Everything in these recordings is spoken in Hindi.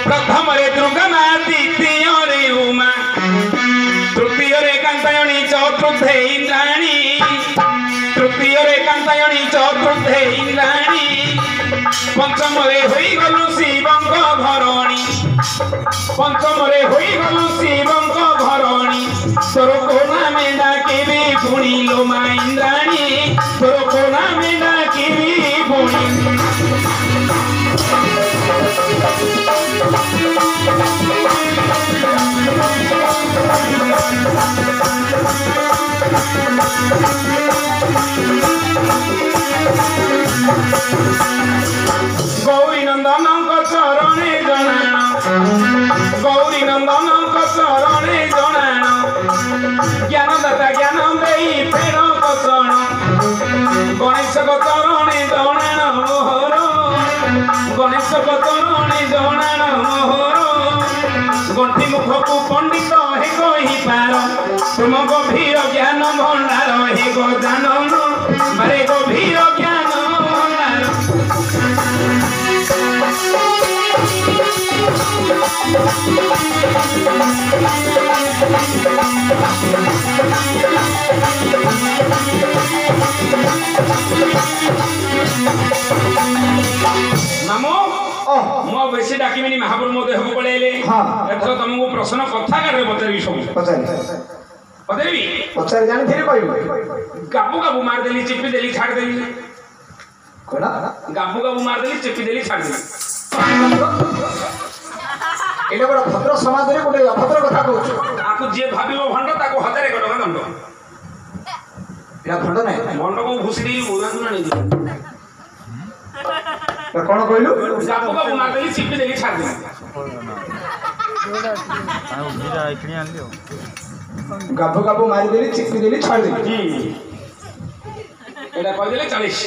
प्रथम रे दुर्गा मा द्वितीय रे उमा तृतीय रे कांतायणी चतुर्थे इंद्राणी तृतीय रे कांतायणी चतुर्थे इंद्राणी पंचम रे होई गलु शिवंक घरणी पंचम रे होई गलु शिवंक घरणी तोर कोना में डाकिबी पुणी लो मा इंद्राणी तोर कोना में डाकिबी पुणी गौरी नंदन चरणे जनाण गौरी नंदन चरणे जनाण ज्ञानदाता ज्ञान दे फेर कषण गणेश चरणे जनाण मोहर गणेश चरणे जनाण मोहर गंठी मुख को पंडित हे कही पार तुम गभीर ज्ञान भंडार हे गजानन मारे गभीर ज्ञान भंडार मामो मो बेसी डाकिमिनी महापुर मो देह को पळेले एथर तुमको प्रश्न कथा करे बतरबी सब बतरबी पचार जानि थिरे कहबो गाबू गाबू मार देली चिपी देली छाड़ देली कोना गाबू गाबू मार देली चिपी देली छाड़ देली एटा बड़ा भद्र समाज रे गोटे अभद्र कथा कहू आकु जे भाबिबो भंड ताको 1000 टका दंड एटा भंड नै भंड को घुसी देली बोलानु ना नहीं कोन कहलु गाबू गाबू मार देली चिपी देली छाड़ देली गाबू गाबू मारी देली चिपी देली छाड़ देली एटा कह देले 40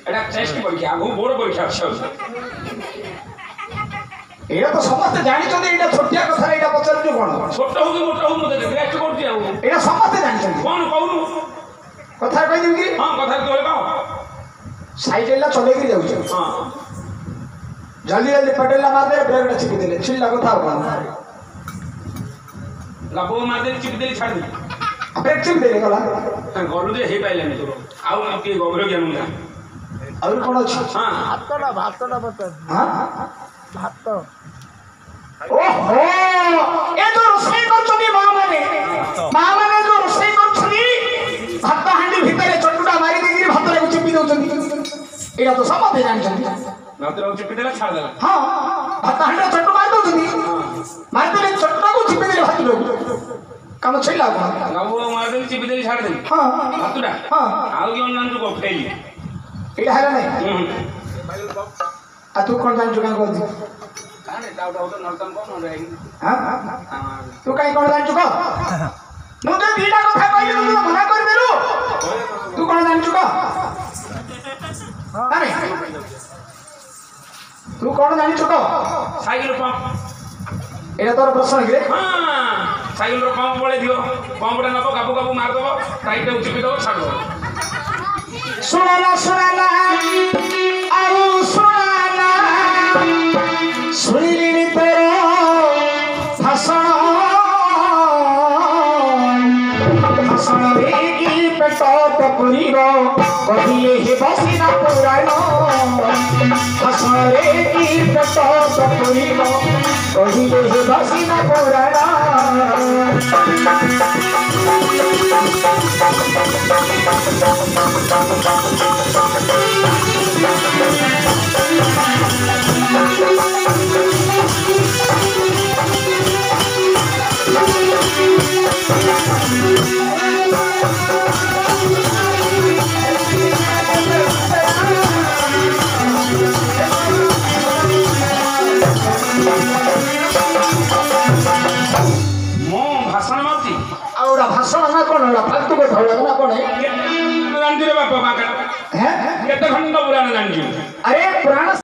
एटा टेस्ट परीक्षा आगु बोर्ड परीक्षा अच्छा एटा तो समस्त जानि छथि एटा छोटिया कथा एटा पचार जो कोन छोट हो कि मोटा हो मते टेस्ट करती आ एटा समस्त जानि छथि कोन कहनु कथा कहि दिम कि हां कथा तोले कह साइकेल चले के जाउ हां जल्दी जल्दी पटेला मार दे ब्रेक टा चिपी देले छिल्ला कथा कोन गाबू मार देली चिपी देली छाड़ देली ब्रेक चिपी देले गला गलु जे हे पाइलानी तो आउ के गभीर ज्ञान मुला और कोन अछि हां भातटा बता हां भात ओहो ए जो रोसई करछनी माने जो रोसई करछनी भात हांडी भितरे चटुटा मारी देगी भात रे चिपी दउछनी एटा तो समझे जानि छथि नात्र चिपी देला छाड़ देला हां भात हांडी चटु मार दउछनी मार देले चटुटा को चिपी देले भात लोग काम छैला कोन गाबू मार देली चिपी देली छाड़ देली हां भातुडा हां आउ के ऑनलाइन को फेली एटा हला नै आ तू कोन जानि जुगा को काने डाउट हो तो नलतम को न रहेगी हां तू काई कोन जानि जुगा मु तो दीटा कथा कहली तू मना कर देलु तू कोन जानि जुगा अरे तू कोन जानि जुगा साइकिल पंप एटा तोर प्रश्न कि हां साइकिल रो पंप पळे दियो पंपटा नबो गाबू गाबू मार दबो टाइट चिपी दबो छाड़ दबो सुनाला आउ सुनाला सुनिली तेरो भाषण भेगी पेट पुरीब कहिले हे बसिना पुराण भाषण भेगी पेट पुरीब कहिले हे बसिना पुराण भाषण ना कौन फालतू को ना कौन है बापा केते खंड पुराण जान अरे पुराण